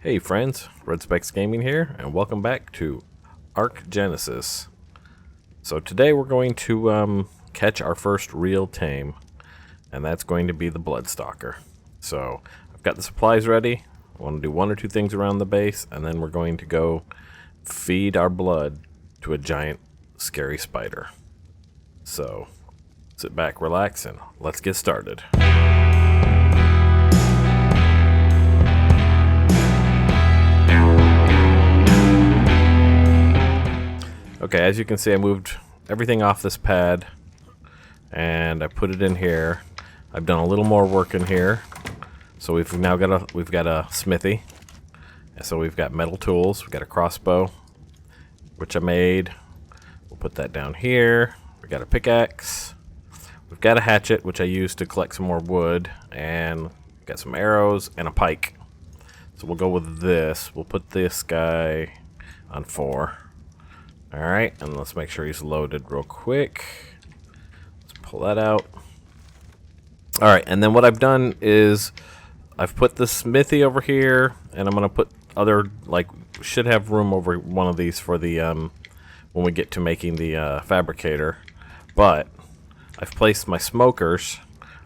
Hey friends, Red Specs Gaming here, and welcome back to Ark Genesis. So today we're going to catch our first real tame, and that's going to be the Blood Stalker. So I've got the supplies ready. I want to do one or two things around the base, and then we're going to go feed our blood to a giant scary spider. So sit back, relax, and let's get started. Okay, as you can see, I moved everything off this pad and I put it in here. I've done a little more work in here. So we've got a smithy. So we've got metal tools, we've got a crossbow, which I made. We'll put that down here. We got a pickaxe. We've got a hatchet, which I used to collect some more wood, and got some arrows and a pike. So we'll go with this. We'll put this guy on 4. Alright, and let's make sure he's loaded real quick. Let's pull that out. Alright, and then what I've done is I've put the smithy over here, and I'm going to put other, should have room over one of these for the, when we get to making the fabricator. But I've placed my smokers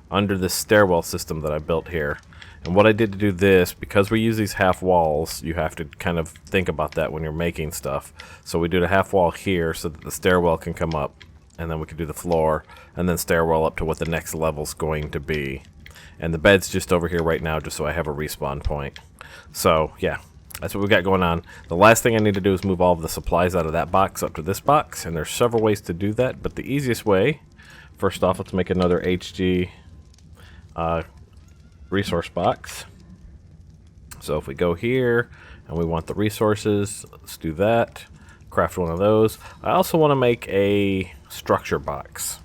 under this stairwell system that I built here. And what I did to do this, because we use these half walls, you have to kind of think about that when you're making stuff. So we do the half wall here so that the stairwell can come up, and then we can do the floor, and then stairwell up to what the next level's going to be. And the bed's just over here right now, just so I have a respawn point. So yeah, that's what we got going on. The last thing I need to do is move all of the supplies out of that box up to this box, and there's several ways to do that, but the easiest way, first off, let's make another HG resource box. So if we go here and we want the resources, let's do that. Craft one of those. I also want to make a structure box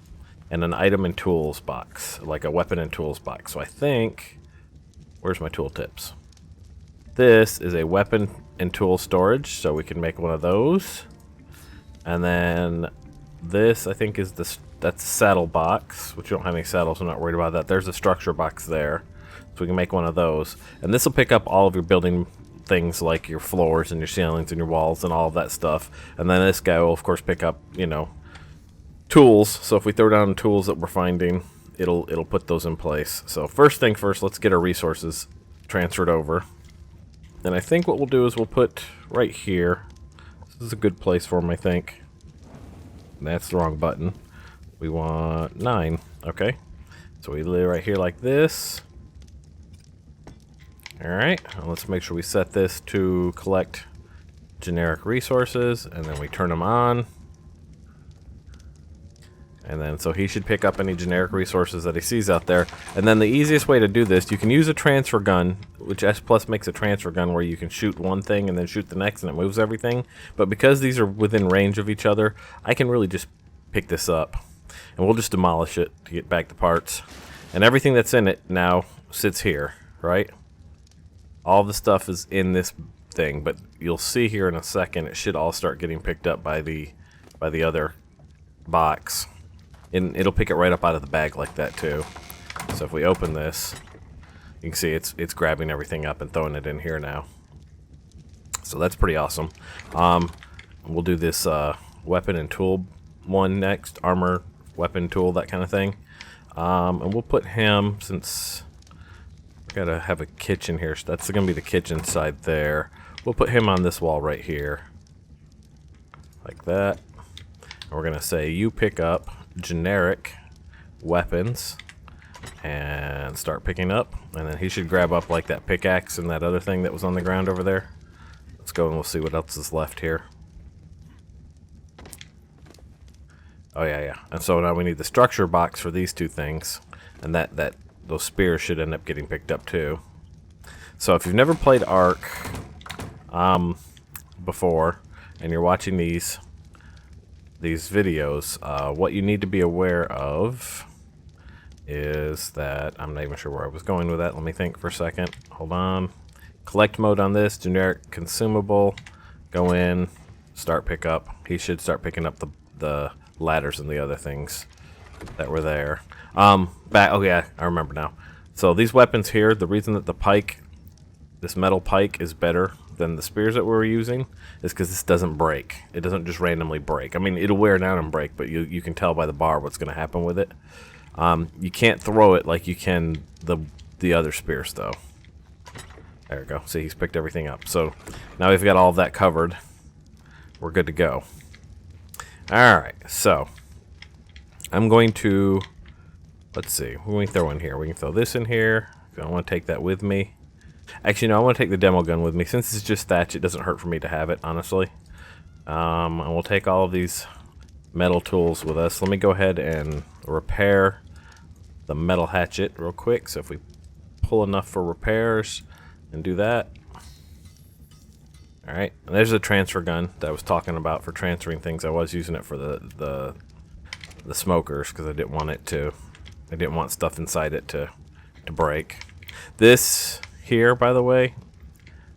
and an item and tools box, like a weapon and tools box. So I think, where's my tooltips? This is a weapon and tool storage, so we can make one of those. And then this, I think, is that's saddle box, which we don't have any saddles, so I'm not worried about that. There's a structure box there. So we can make one of those. And this will pick up all of your building things like your floors and your ceilings and your walls and all of that stuff. And then this guy will, of course, pick up, tools. So if we throw down tools that we're finding, it'll put those in place. So first thing first, let's get our resources transferred over. And I think what we'll do is we'll put right here. This is a good place for them, I think. That's the wrong button. We want 9. Okay. So we lay right here like this. Alright, let's make sure we set this to collect generic resources, and then we turn them on. And then, so he should pick up any generic resources that he sees out there. And then the easiest way to do this, you can use a transfer gun, which S Plus makes a transfer gun where you can shoot one thing and then shoot the next and it moves everything. But because these are within range of each other, I can really just pick this up. And we'll just demolish it to get back the parts. And everything that's in it now sits here, right? All the stuff is in this thing, but you'll see here in a second it should all start getting picked up by the other box. And it'll pick it right up out of the bag like that too. So if we open this, you can see it's grabbing everything up and throwing it in here now. So that's pretty awesome. We'll do this weapon and tool one next, armor, weapon, tool, that kind of thing. And we'll put him, since gotta have a kitchen here, so that's gonna be the kitchen side there. We'll put him on this wall right here, like that. And we're gonna say you pick up generic weapons and start picking up, and then he should grab up like that pickaxe and that other thing that was on the ground over there. Let's go and we'll see what else is left here. Oh yeah. And so now we need the structure box for these two things, and those spears should end up getting picked up too. So if you've never played Ark before and you're watching these videos, what you need to be aware of is that, I'm not even sure where I was going with that. Let me think for a second. Hold on. Collect mode on this, generic consumable. Go in, start pick up. He should start picking up the ladders and the other things that were there. Oh yeah, I remember now. So these weapons here, the reason that the pike this metal pike is better than the spears that we were using is because this doesn't break. It doesn't just randomly break. I mean, it'll wear down and break, but you can tell by the bar what's going to happen with it. You can't throw it like you can the other spears, though. There we go. See, he's picked everything up. So now we've got all of that covered. We're good to go. Alright, so I'm going to... Let's see. What can we throw in here? We can throw this in here. I want to take that with me. Actually, no, I want to take the demo gun with me. Since it's just thatch, it doesn't hurt for me to have it, honestly. And we'll take all of these metal tools with us. Let me go ahead and repair the metal hatchet real quick. So if we pull enough for repairs and do that. Alright, and there's the transfer gun that I was talking about for transferring things. I was using it for the smokers because I didn't want it to... I didn't want stuff inside it to break. This here, by the way,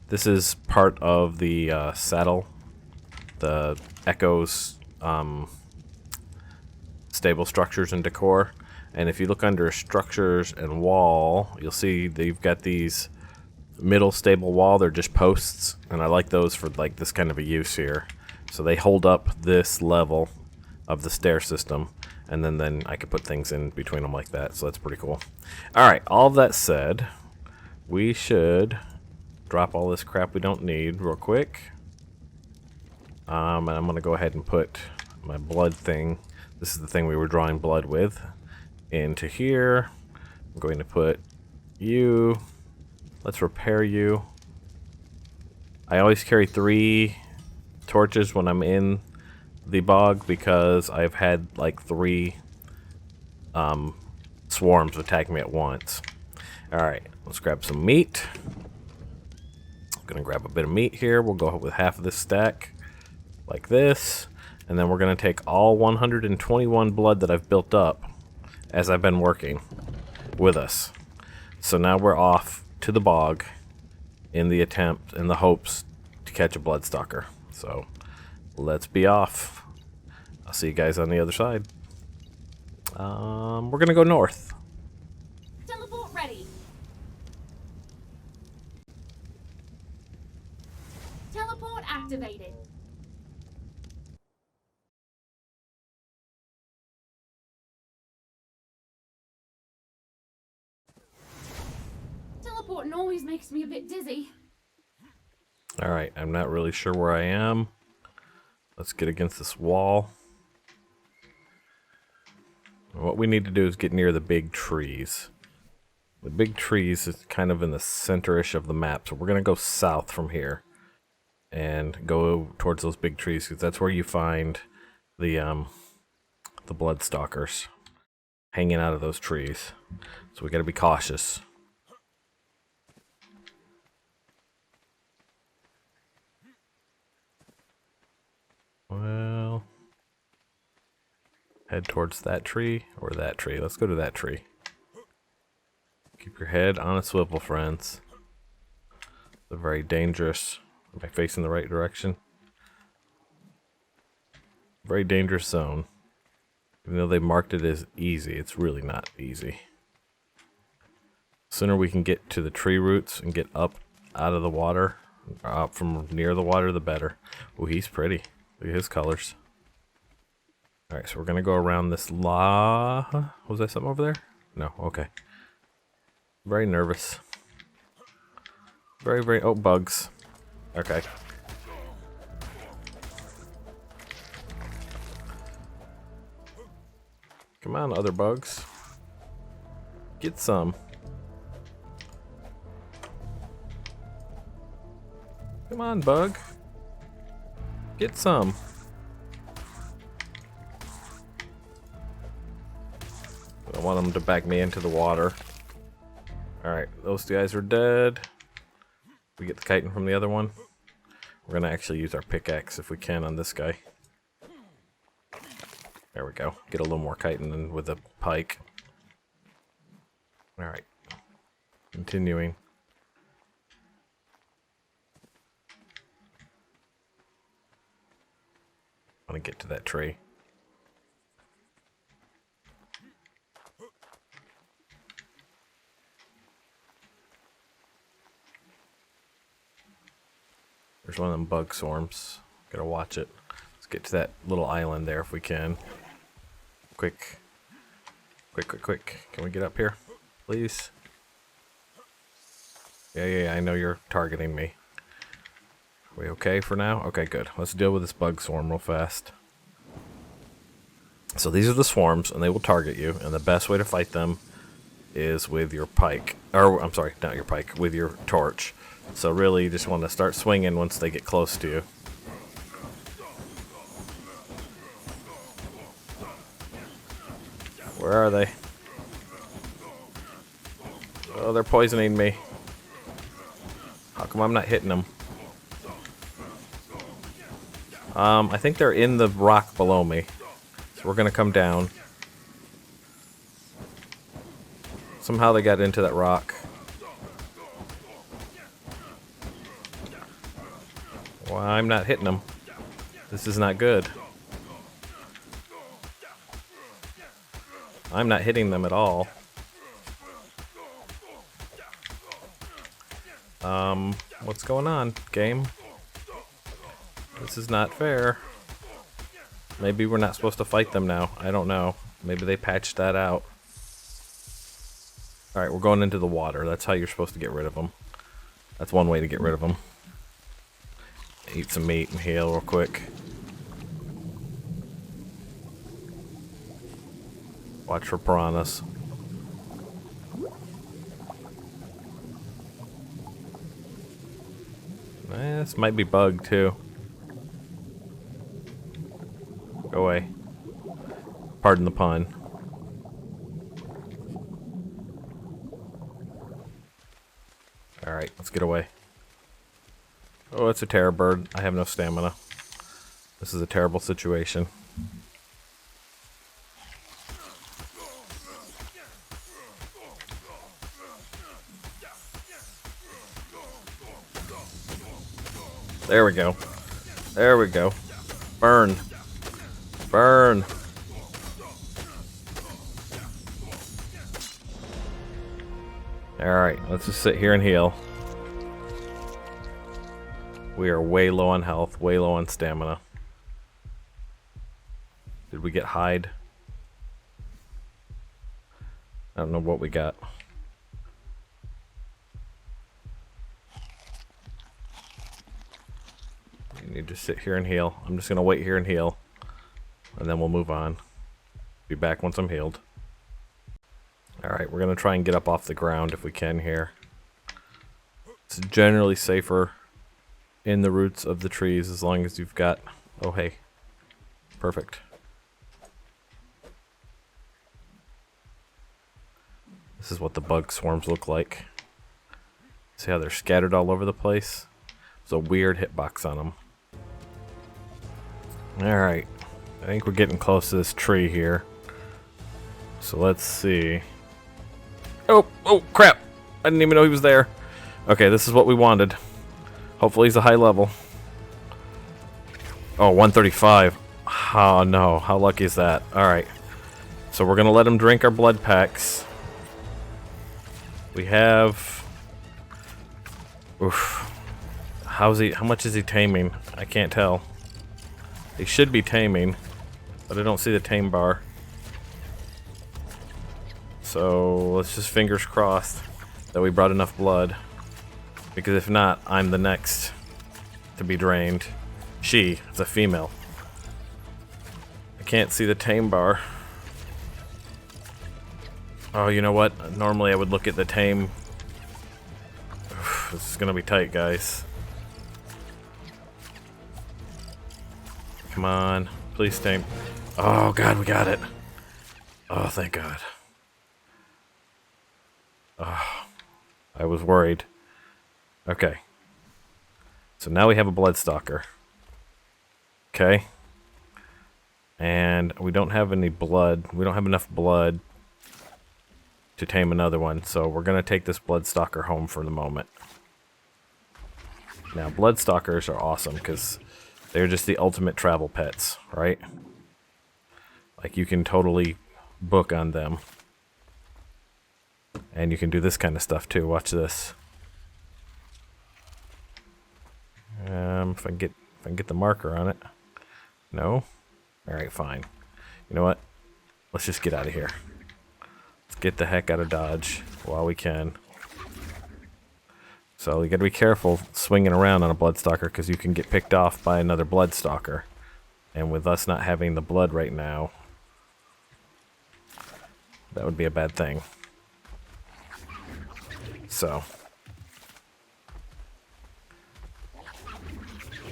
this is part of the saddle, the Echo's Stable Structures and Decor. And if you look under Structures and Wall, you'll see they've got these middle stable wall. They're just posts, and I like those for like this kind of a use here. So they hold up this level of the stair system, and then I could put things in between them like that, so that's pretty cool. Alright, all of that said, we should drop all this crap we don't need real quick. And I'm going to go ahead and put my blood thing, this is the thing we were drawing blood with, into here. I'm going to put you, let's repair you. I always carry 3 torches when I'm in the bog because I've had like 3 swarms attack me at once. Alright, let's grab some meat. I'm gonna grab a bit of meat here. We'll go with half of this stack like this, and then we're gonna take all 121 blood that I've built up as I've been working with us. So now we're off to the bog in the hopes to catch a Blood Stalker. So let's be off. I'll see you guys on the other side. We're gonna go north. Teleport ready. Teleport activated. Teleporting always makes me a bit dizzy. Alright, I'm not really sure where I am. Let's get against this wall. What we need to do is get near the big trees. The big trees is kind of in the center-ish of the map, so we're going to go south from here and go towards those big trees, because that's where you find the Blood Stalkers hanging out of those trees. So we got to be cautious. Well, head towards that tree or that tree. Let's go to that tree. Keep your head on a swivel, friends. It's very dangerous. Am I facing the right direction? Very dangerous zone. Even though they marked it as easy, it's really not easy. The sooner we can get to the tree roots and get up out of the water, up from near the water, the better. Oh, he's pretty. Look at his colors. Alright, so we're going to go around this Was that something over there? No, okay. Very nervous. Very... Oh, bugs. Okay. Come on, other bugs. Get some. Come on, bug. Get some. I want them to back me into the water. Alright, those guys are dead. We get the chitin from the other one. We're gonna actually use our pickaxe if we can on this guy. There we go. Get a little more chitin than with the pike. Alright. Continuing. I want to get to that tree. There's one of them bug swarms. Gotta watch it. Let's get to that little island there if we can. Quick. Quick, quick, quick. Can we get up here? Please? Yeah, I know you're targeting me. Are we okay for now? Okay, good. Let's deal with this bug swarm real fast. So these are the swarms, and they will target you, and the best way to fight them is with your pike. Or, I'm sorry, not your pike, with your torch. So really, you just want to start swinging once they get close to you. Where are they? Oh, they're poisoning me. How come I'm not hitting them? I think they're in the rock below me. So we're gonna come down. Somehow they got into that rock. Well, I'm not hitting them. This is not good. I'm not hitting them at all. What's going on, game? This is not fair. Maybe we're not supposed to fight them now. I don't know. Maybe they patched that out. Alright, we're going into the water. That's how you're supposed to get rid of them. That's one way to get rid of them. Eat some meat and heal real quick. Watch for piranhas. This might be bugged too. Go away. Pardon the pun. Alright, let's get away. Oh, it's a terror bird. I have no stamina. This is a terrible situation. There we go. There we go. Burn. Burn. Alright, let's just sit here and heal. We are way low on health, way low on stamina. Did we get hide? I don't know what we got. You need to sit here and heal. I'm just gonna wait here and heal. And then we'll move on. Be back once I'm healed. Alright, we're gonna try and get up off the ground if we can here. It's generally safer in the roots of the trees as long as you've got... Oh, hey. Perfect. This is what the bug swarms look like. See how they're scattered all over the place? There's a weird hitbox on them. Alright. I think we're getting close to this tree here. So let's see. Oh crap! I didn't even know he was there. Okay, this is what we wanted. Hopefully he's a high level. Oh, 135. Oh no, how lucky is that? Alright. So we're gonna let him drink our blood packs. We have... Oof. How much is he taming? I can't tell. He should be taming, but I don't see the tame bar. So let's just fingers crossed that we brought enough blood. Because if not, I'm the next to be drained. She is a female. I can't see the tame bar. Oh, you know what? Normally I would look at the tame. This is gonna be tight, guys. Come on. Please tame. Oh, God, we got it. Oh, thank God. Oh, I was worried. Okay. So now we have a Blood Stalker. Okay. And we don't have any blood. We don't have enough blood to tame another one. So we're going to take this Blood Stalker home for the moment. Now, Blood Stalkers are awesome because they're just the ultimate travel pets, right? Like, you can totally book on them. And you can do this kind of stuff too. Watch this. if I can get the marker on it. No? Alright, fine. You know what? Let's just get out of here. Let's get the heck out of Dodge while we can. So you gotta be careful swinging around on a Blood Stalker because you can get picked off by another Blood Stalker. And with us not having the blood right now, that would be a bad thing. So.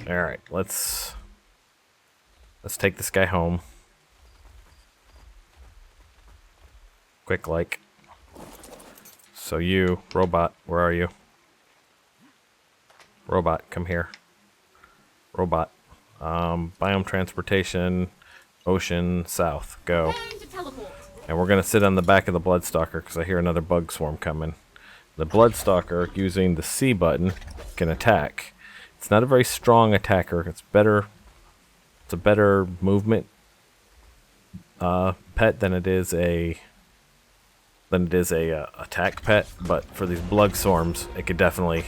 Alright, let's take this guy home. Quick like. So you, robot, where are you? Robot, come here. Robot. Biome transportation, ocean, south, go. And we're gonna sit on the back of the Blood Stalker because I hear another bug swarm coming. The Blood Stalker, using the C button, can attack. It's not a very strong attacker. It's a better movement pet than it is a attack pet. But for these blood swarms, it could definitely.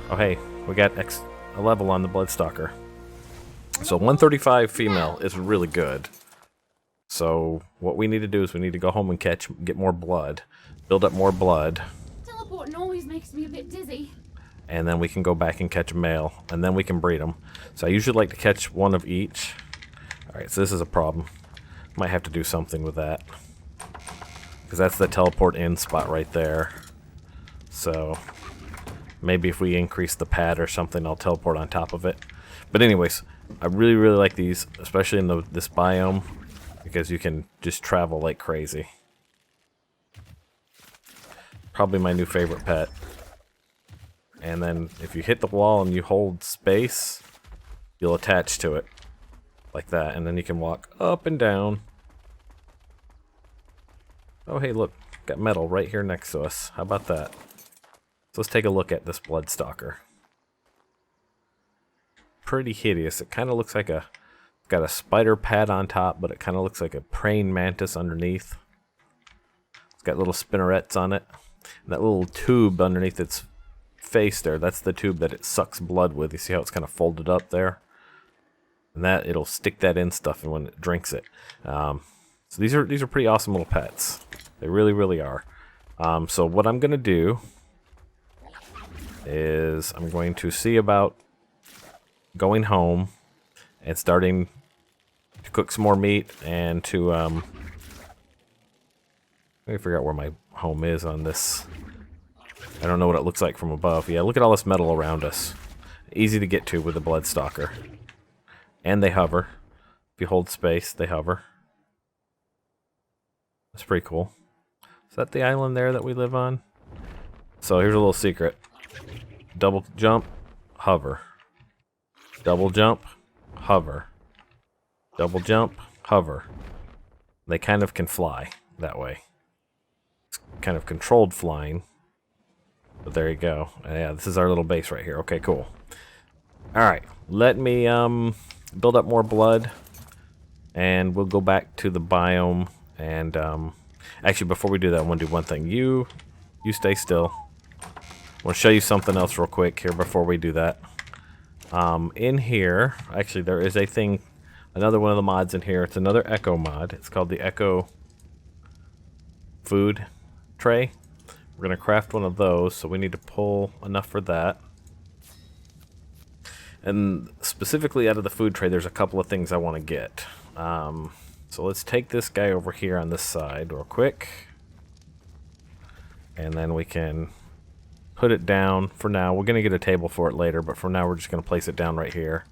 Oh hey, we got a level on the Blood Stalker. So 135 female is really good. So what we need to do is we need to go home and get more blood, build up more blood. Teleporting always makes me a bit dizzy. And then we can go back and catch a male, and then we can breed them. So I usually like to catch one of each. Alright, so this is a problem. Might have to do something with that. Because that's the teleport in spot right there. So maybe if we increase the pad or something, I'll teleport on top of it. But anyways, I really, really like these, especially in this biome, because you can just travel like crazy. Probably my new favorite pet. And then if you hit the wall and you hold space, you'll attach to it. Like that, and then you can walk up and down. Oh hey look, got metal right here next to us. How about that? So let's take a look at this Blood Stalker. Pretty hideous. It kind of looks like got a spider pad on top, but it kind of looks like a praying mantis underneath. It's got little spinnerets on it. And that little tube underneath its face there, that's the tube that it sucks blood with. You see how it's kind of folded up there? And that it'll stick that in stuff and when it drinks it. So these are pretty awesome little pets. They really, really are. So what I'm gonna do is I'm going to see about going home and starting to cook some more meat and to let me figure out where my home is on this. I don't know what it looks like from above. Yeah, look at all this metal around us. Easy to get to with the Blood Stalker. And they hover. If you hold space, they hover. That's pretty cool. Is that the island there that we live on? So here's a little secret. Double jump, hover. Double jump, hover. Double jump, hover. They kind of can fly that way. It's kind of controlled flying. But there you go. Yeah, this is our little base right here. Okay, cool. Alright, let me build up more blood. And we'll go back to the biome. And actually, before we do that, I want to do one thing. You stay still. I want to show you something else real quick here before we do that. In here, actually there is a thing, another one of the mods in here. It's another Echo mod. It's called the Echo Food Tray. We're going to craft one of those, so we need to pull enough for that. And specifically out of the food tray, there's a couple of things I want to get. So let's take this guy over here on this side real quick. And then we can put it down for now. We're going to get a table for it later, but for now we're just going to place it down right here.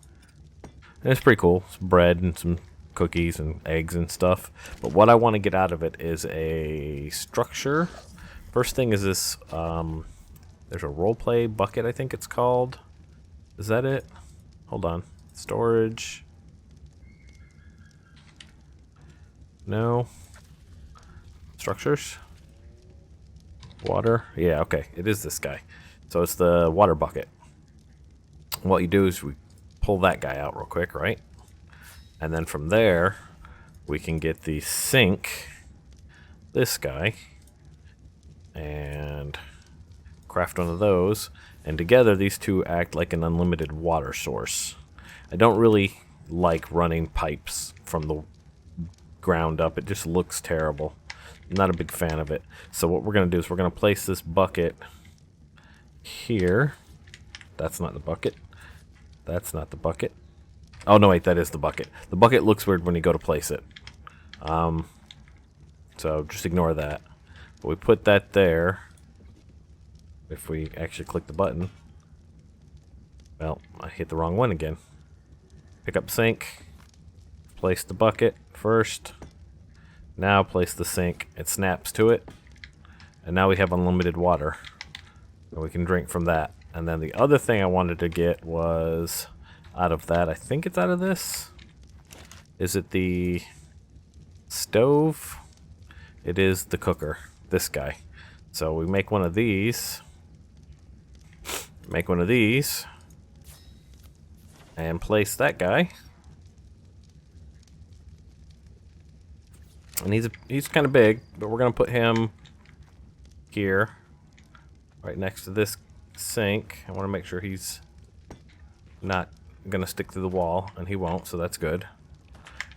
And it's pretty cool. Some bread and some cookies and eggs and stuff. But what I want to get out of it is a structure. First thing is this, there's a roleplay bucket, I think it's called. Is that it? Hold on. Storage. No. Structures. Water. Yeah, okay. It is this guy. So it's the water bucket. What you do is we pull that guy out real quick, right? And then from there, we can get the sink. This guy. And craft one of those. And together, these two act like an unlimited water source. I don't really like running pipes from the ground up. It just looks terrible. I'm not a big fan of it. So what we're going to do is we're going to place this bucket here. That's not the bucket. That's not the bucket. Oh, no, wait, that is the bucket. The bucket looks weird when you go to place it. So just ignore that. But we put that there. If we actually click the button. Well, I hit the wrong one again. Pick up sink. Place the bucket first. Now place the sink. It snaps to it. And now we have unlimited water. And we can drink from that. And then the other thing I wanted to get was out of that. I think it's out of this. Is it the stove? It is the cooker. This guy. So we make one of these. Make one of these. And place that guy. And he's kind of big, but we're going to put him here. Right next to this sink. I want to make sure he's not going to stick to the wall, and he won't, so that's good.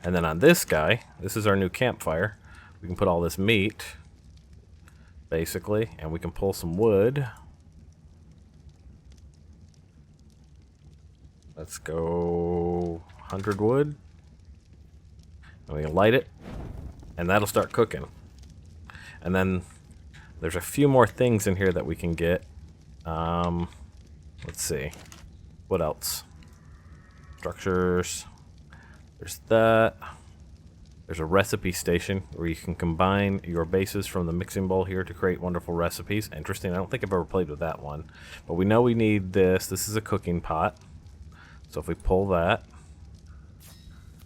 And then on this guy, this is our new campfire. We can put all this meat, basically, and we can pull some wood. Let's go 100 wood. And we can light it, and that'll start cooking. And then there's a few more things in here that we can get. Let's see. What else? Structures. There's that. There's a recipe station where you can combine your bases from the mixing bowl here to create wonderful recipes. Interesting. I don't think I've ever played with that one. But we know we need this. This is a cooking pot. So if we pull that.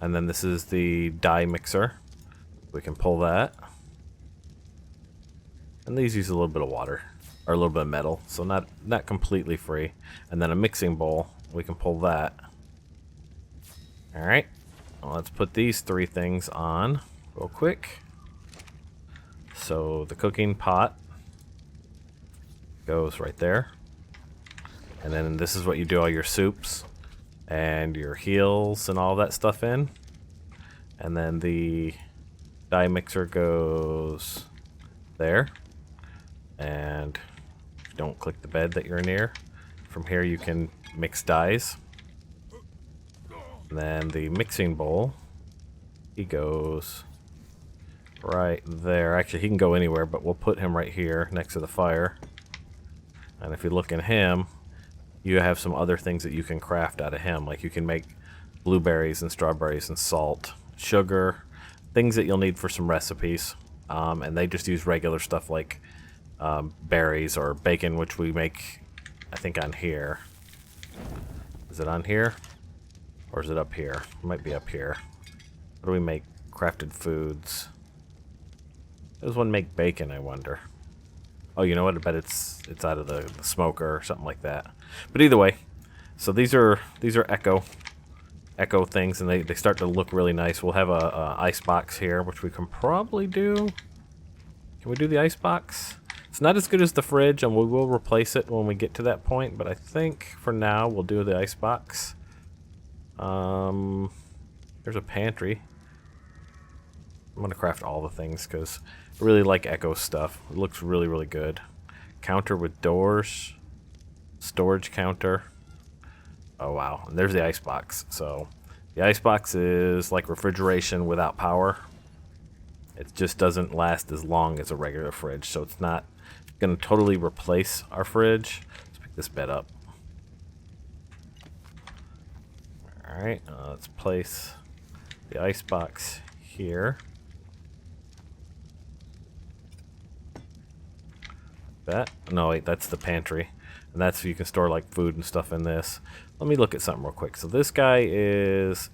And then this is the dye mixer. We can pull that. And these use a little bit of water. Or a little bit of metal. So not completely free. And then a mixing bowl. We can pull that. Alright. Well, let's put these three things on real quick. So the cooking pot goes right there. And then this is what you do all your soups and your heels and all that stuff in. And then the dye mixer goes there. And don't click the bed that you're near. From here you can mix dyes. And then the mixing bowl, he goes right there. Actually, he can go anywhere, but we'll put him right here next to the fire. And if you look in him, you have some other things that you can craft out of him. Like you can make blueberries and strawberries and salt, sugar, things that you'll need for some recipes. And they just use regular stuff like berries or bacon, which we make, I think, on here. Is it on here? Or is it up here? It might be up here. What do we make? Crafted foods. Does one make bacon, I wonder? Oh, you know what? I bet it's out of the smoker or something like that. But either way, so these are echo things, and they start to look really nice. We'll have a ice box here, which we can probably do. Can we do the ice box? It's not as good as the fridge, and we will replace it when we get to that point. But I think for now we'll do the ice box. There's a pantry. I'm gonna craft all the things because I really like echo stuff. It looks really, really good. Counter with doors. Storage counter. Oh wow, and there's the ice box. So the ice box is like refrigeration without power. It just doesn't last as long as a regular fridge, so it's not gonna totally replace our fridge. Let's pick this bed up. Alright, let's place the ice box here. That? No, wait, that's the pantry. And that's so you can store like food and stuff in this. Let me look at something real quick. So this guy is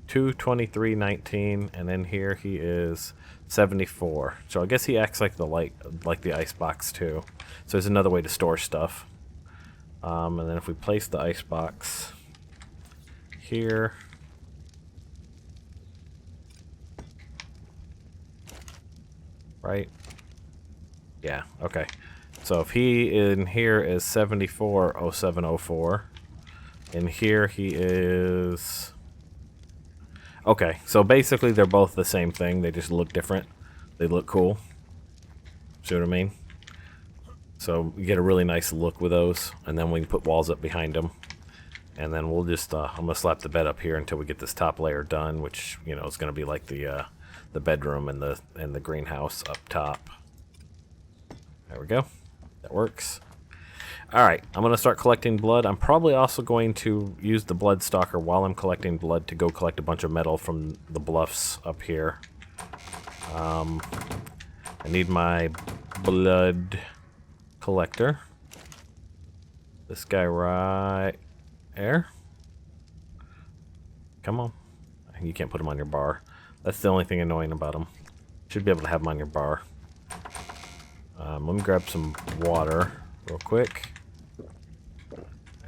223.19, and in here he is 74. So I guess he acts like the ice box too. So there's another way to store stuff. And then if we place the ice box here. Right? Yeah, okay. So if he in here is 740704, in here he is... Okay, so basically they're both the same thing. They just look different. They look cool. See what I mean? So you get a really nice look with those, and then we can put walls up behind them. And then we'll just, I'm going to slap the bed up here until we get this top layer done, which, you know, is going to be like the bedroom and the greenhouse up top. There we go. That works. Alright, I'm going to start collecting blood. I'm probably also going to use the Blood Stalker while I'm collecting blood to go collect a bunch of metal from the bluffs up here. I need my blood collector. This guy right there. Come on. You can't put him on your bar. That's the only thing annoying about him. Should be able to have him on your bar. Let me grab some water real quick.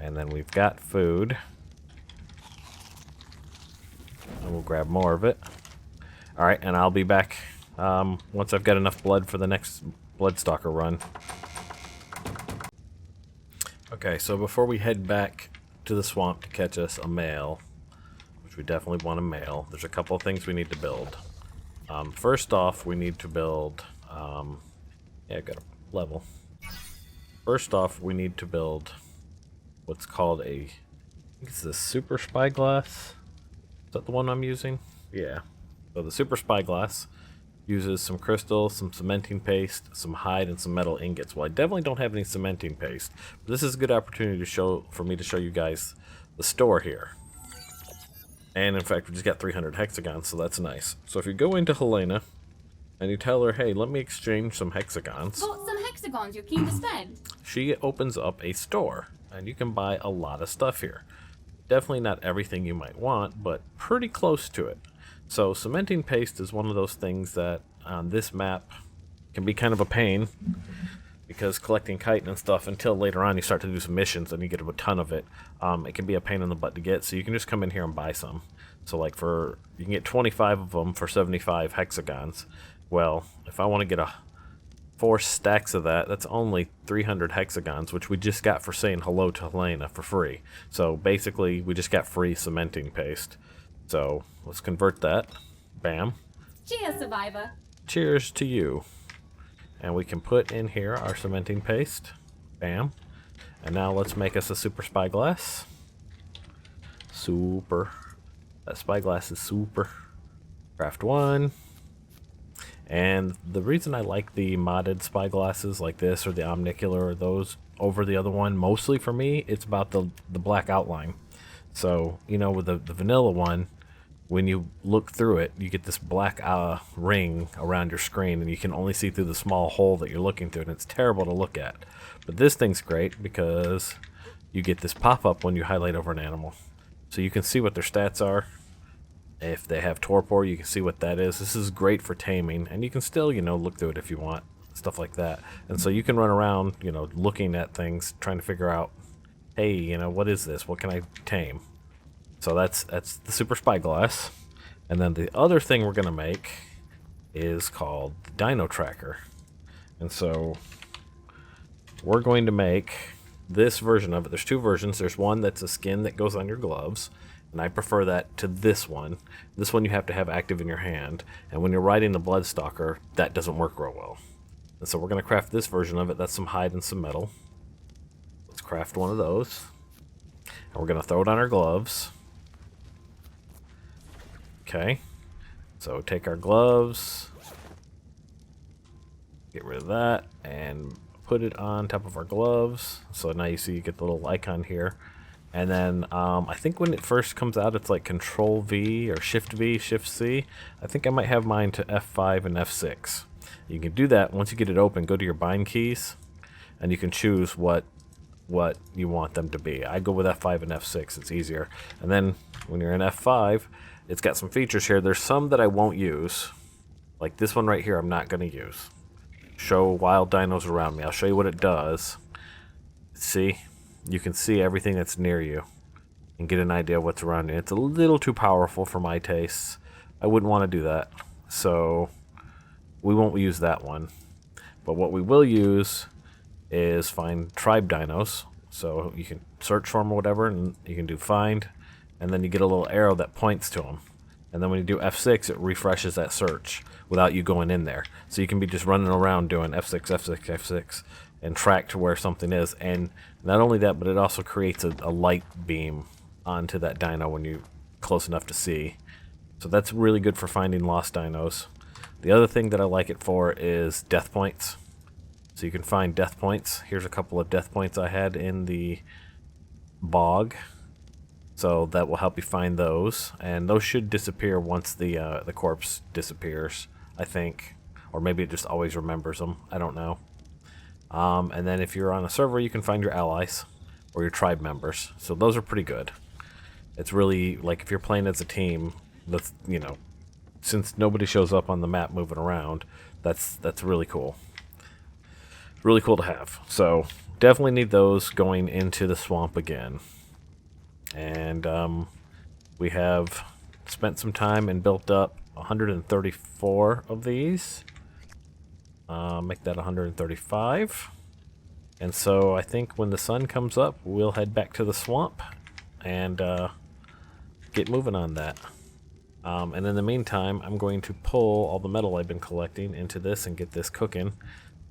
And then we've got food. And we'll grab more of it. Alright, and I'll be back once I've got enough blood for the next Blood Stalker run. Okay, so before we head back to the swamp to catch us a male, which we definitely want a male, there's a couple of things we need to build. First off, we need to build... yeah, I got a level. First off, we need to build what's called a... I think it's the Super Spyglass. Is that the one I'm using? Yeah. So the Super Spyglass uses some crystals, some cementing paste, some hide, and some metal ingots. Well, I definitely don't have any cementing paste, but this is a good opportunity for me to show you guys the store here. And in fact, we just got 300 hexagons, so that's nice. So if you go into Helena and you tell her, hey, let me exchange some hexagons. Got some hexagons you're keen to spend? She opens up a store, and you can buy a lot of stuff here. Definitely not everything you might want, but pretty close to it. So cementing paste is one of those things that on this map can be kind of a pain, because collecting chitin and stuff until later on you start to do some missions and you get a ton of it, it can be a pain in the butt to get. So you can just come in here and buy some. So like you can get 25 of them for 75 hexagons. Well, if I want to get 4 stacks of that, that's only 300 hexagons, which we just got for saying hello to Helena for free. So basically we just got free cementing paste. So let's convert that. Bam. Cheers, survivor. Cheers to you. And we can put in here our cementing paste. Bam. And now let's make us a super spyglass. Super. That spyglass is super. Craft 1. And the reason I like the modded spyglasses like this or the omnicular or those over the other one, mostly for me, it's about the black outline. So, you know, with the vanilla one, when you look through it, you get this black ring around your screen, and you can only see through the small hole that you're looking through, and it's terrible to look at. But this thing's great because you get this pop-up when you highlight over an animal. So you can see what their stats are. If they have torpor, you can see what that is. This is great for taming, and you can still, you know, look through it if you want, stuff like that. And so you can run around, you know, looking at things, trying to figure out, hey, you know, what is this? What can I tame? So that's the Super Spyglass. And then the other thing we're going to make is called the Dino Tracker. And so we're going to make this version of it. There's 2 versions. There's one that's a skin that goes on your gloves, and I prefer that to this one. This one you have to have active in your hand, and when you're riding the Blood Stalker, that doesn't work real well. And so we're going to craft this version of it. That's some hide and some metal. Let's craft one of those. And we're going to throw it on our gloves. Okay, so take our gloves, get rid of that, and put it on top of our gloves. So now you see you get the little icon here. And then I think when it first comes out, it's like Control V or Shift V, Shift C. I think I might have mine to F5 and F6. You can do that once you get it open. Go to your bind keys, and you can choose what you want them to be. I go with F5 and F6. It's easier. And then when you're in F5, it's got some features here. There's some that I won't use. Like this one right here, I'm not going to use. Show wild dinos around me. I'll show you what it does. See? You can see everything that's near you and get an idea of what's around you. It's a little too powerful for my tastes. I wouldn't want to do that. So we won't use that one. But what we will use is find tribe dinos. So you can search for them or whatever, and you can do find, and then you get a little arrow that points to them. And then when you do F6, it refreshes that search without you going in there. So you can be just running around doing F6, F6, F6, and track to where something is. And not only that, but it also creates a light beam onto that dino when you're close enough to see. So that's really good for finding lost dinos. The other thing that I like it for is death points. So you can find death points. Here's a couple of death points I had in the bog. So that will help you find those, and those should disappear once the corpse disappears, I think, or maybe it just always remembers them. I don't know. And then if you're on a server, you can find your allies or your tribe members. So those are pretty good. It's really like if you're playing as a team, that's, you know, since nobody shows up on the map moving around, that's really cool. Really cool to have. So definitely need those going into the swamp again. And we have spent some time and built up 134 of these. Make that 135. And so I think when the sun comes up, we'll head back to the swamp and get moving on that. And in the meantime, I'm going to pull all the metal I've been collecting into this and get this cooking.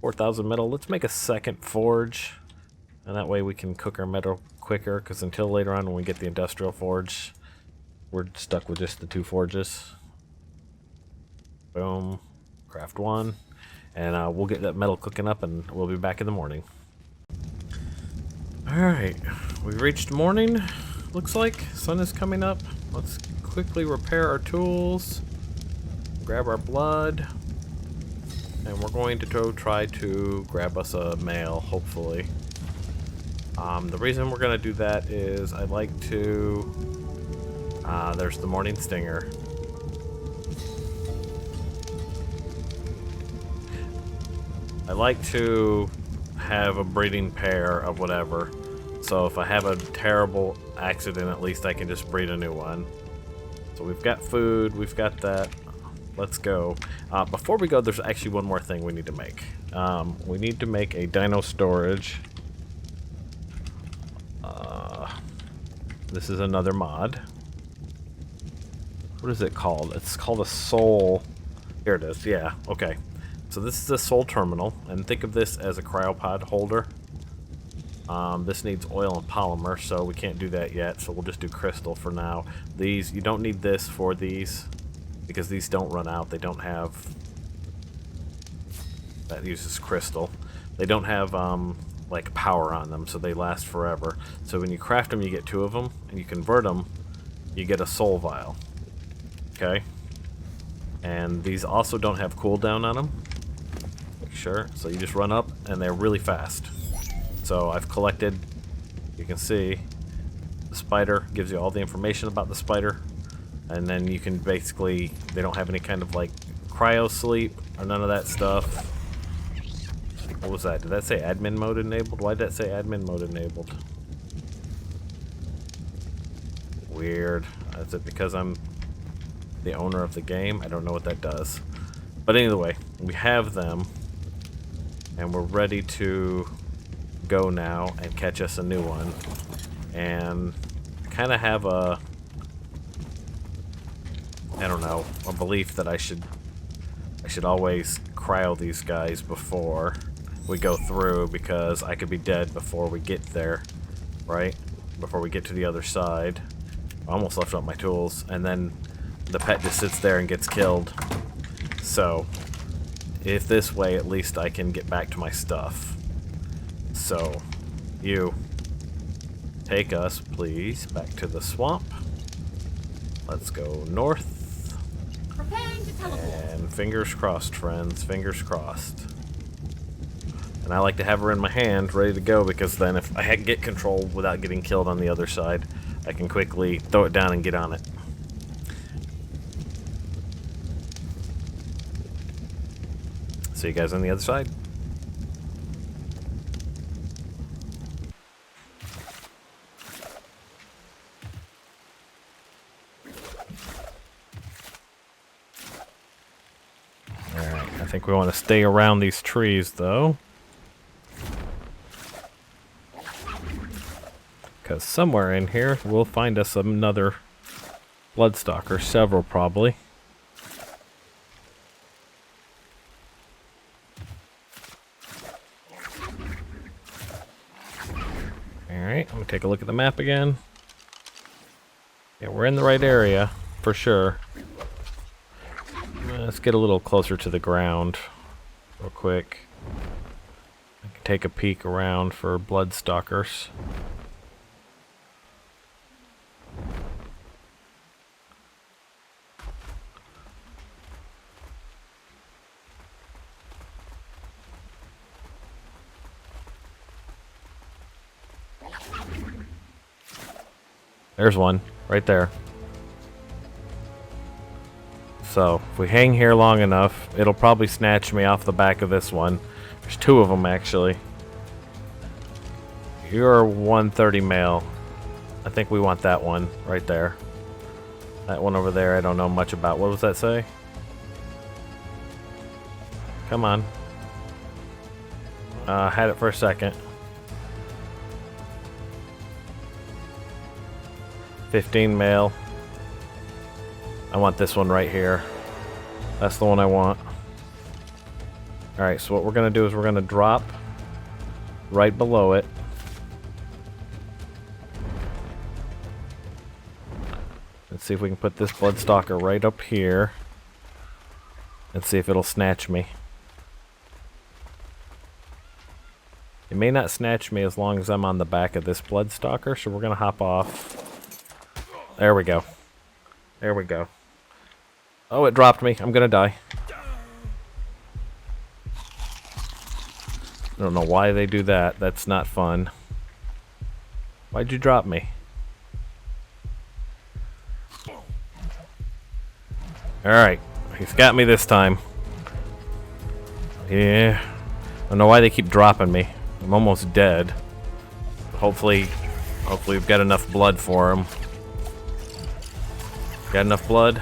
4,000 metal. Let's make a second forge. And that way we can cook our metal quicker, because until later on when we get the industrial forge, we're stuck with just the 2 forges. Boom. Craft 1. And we'll get that metal cooking up and we'll be back in the morning. Alright. We've reached morning. Looks like sun is coming up. Let's quickly repair our tools. Grab our blood. And we're going to go try to grab us a male, hopefully. The reason we're going to do that is I like to... there's the morning stinger. I like to have a breeding pair of whatever. So if I have a terrible accident, at least I can just breed a new one. So we've got food, we've got that. Let's go. Before we go, there's actually one more thing we need to make. We need to make a Dino Storage. This is another mod. What is it called? It's called a Soul. Here it is. Yeah. Okay. So this is a Soul terminal, and think of this as a cryopod holder. This needs oil and polymer, so we can't do that yet. So we'll just do crystal for now. These, you don't need this for these, because these don't run out. They don't have... That uses crystal. They don't have like power on them, so they last forever. So when you craft them, you get 2 of them, and you convert them, you get a soul vial. Okay? And these also don't have cooldown on them. Make sure. So you just run up, and they're really fast. So I've collected, you can see, the spider gives you all the information about the spider. And then you can basically, they don't have any kind of like cryo sleep or none of that stuff. What was that? Did that say admin mode enabled? Why did that say admin mode enabled? Weird. Is it because I'm the owner of the game? I don't know what that does. But anyway, we have them. And we're ready to go now and catch us a new one. And kind of have a... I don't know, a belief that I should always cryo these guys before we go through, because I could be dead before we get there, right? Before we get to the other side. I almost left up my tools, and then the pet just sits there and gets killed. So, if this way, at least I can get back to my stuff. So, you take us, please, back to the swamp. Let's go north. Preparing to teleport. And fingers crossed, friends, fingers crossed. And I like to have her in my hand, ready to go, because then if I get control without getting killed on the other side, I can quickly throw it down and get on it. See you guys on the other side. Alright, I think we want to stay around these trees, though. Because somewhere in here we'll find us another Blood Stalker, several probably. Alright, I'm gonna take a look at the map again. Yeah, we're in the right area, for sure. Let's get a little closer to the ground real quick. I can take a peek around for Blood Stalkers. There's one, right there. So, if we hang here long enough, it'll probably snatch me off the back of this one. There's two of them, actually. You're 130 male. I think we want that one, right there. That one over there, I don't know much about. What does that say? Come on. Had it for a second. 15 male. I want this one right here. That's the one I want. Alright, so what we're going to do is we're going to drop right below it. Let's see if we can put this Blood Stalker right up here. And see if it'll snatch me. It may not snatch me as long as I'm on the back of this Blood Stalker, so we're going to hop off. There we go. There we go. Oh, it dropped me. I'm gonna die. I don't know why they do that. That's not fun. Why'd you drop me? Alright. He's got me this time. Yeah. I don't know why they keep dropping me. I'm almost dead. Hopefully we've got enough blood for him. Got enough blood?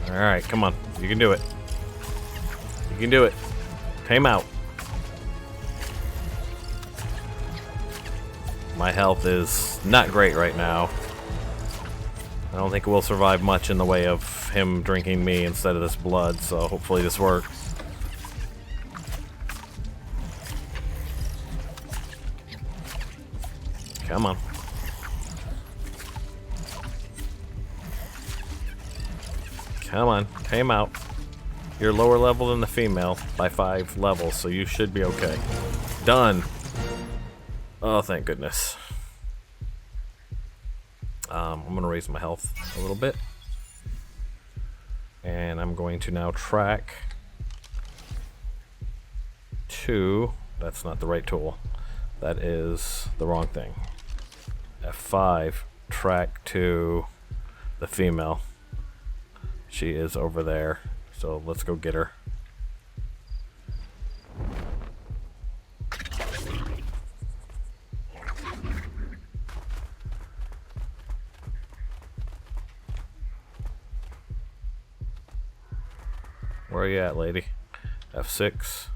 Alright, come on. You can do it. You can do it. Time out. My health is not great right now. I don't think we'll survive much in the way of him drinking me instead of this blood, so hopefully this works. Come on. Come on, came out. You're lower level than the female by 5 levels, so you should be okay. Done. Oh, thank goodness. I'm gonna raise my health a little bit. And I'm going to now track to... That's not the right tool. That is the wrong thing. F5, track to the female. She is over there, so let's go get her. Where are you at, lady? F6.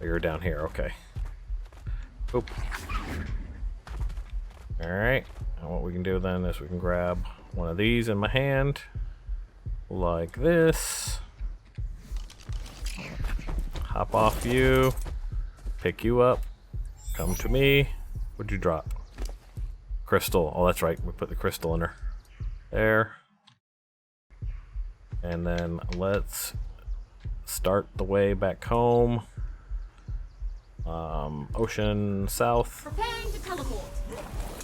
Oh, you're down here, okay. Oop. Alright, and what we can do then is we can grab one of these in my hand. Like this. Hop off you. Pick you up. Come to me. What'd you drop? Crystal. Oh, that's right. We put the crystal in her. There. And then let's start the way back home. Ocean south. Preparing to teleport.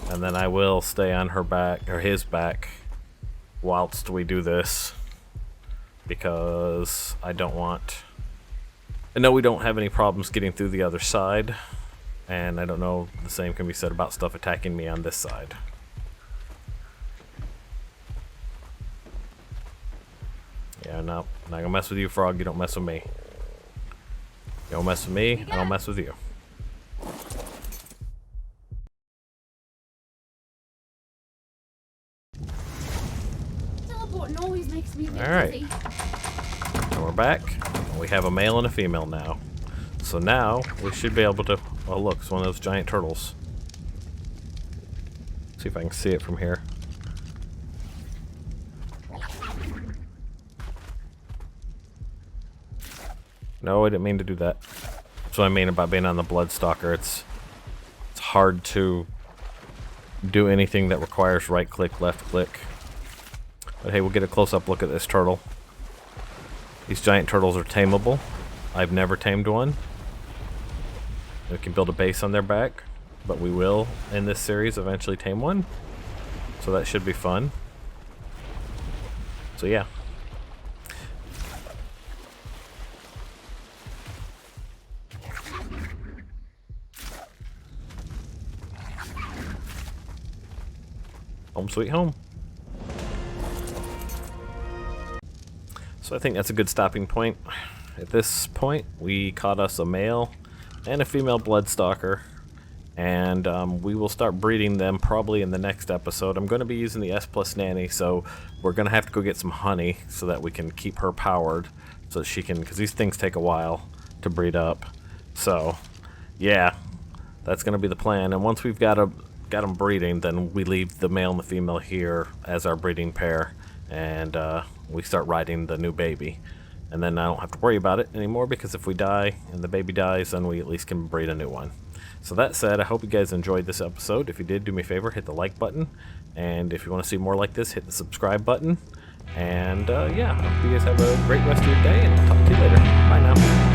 And then I will stay on her back, or his back, whilst we do this. Because I don't want... I know we don't have any problems getting through the other side. And I don't know the same can be said about stuff attacking me on this side. Yeah, no. I'm not gonna mess with you, Frog. You don't mess with me. You don't mess with me, I don't mess with you. Teleporting always makes me a bit Alright. dizzy. And we're back. We have a male and a female now. So now we should be able to. Oh look, it's one of those giant turtles. See if I can see it from here. No, I didn't mean to do that. That's what I mean about being on the Blood Stalker. It's hard to do anything that requires right click, left click. But hey, we'll get a close-up look at this turtle. These giant turtles are tameable. I've never tamed one. We can build a base on their back, but we will, in this series, eventually tame one. So that should be fun. So yeah. Home sweet home. So I think that's a good stopping point. At this point, we caught us a male and a female Blood Stalker, and we will start breeding them probably in the next episode. I'm going to be using the S+ nanny, so we're going to have to go get some honey so that we can keep her powered, so that she can, because these things take a while to breed up. So yeah, that's going to be the plan. And once we've got them breeding, then we leave the male and the female here as our breeding pair, and we start riding the new baby. And then I don't have to worry about it anymore, because if we die and the baby dies, then we at least can breed a new one. So that said, I hope you guys enjoyed this episode. If you did, do me a favor, hit the like button. And if you want to see more like this, hit the subscribe button. And yeah, I hope you guys have a great rest of your day, and I'll talk to you later. Bye now.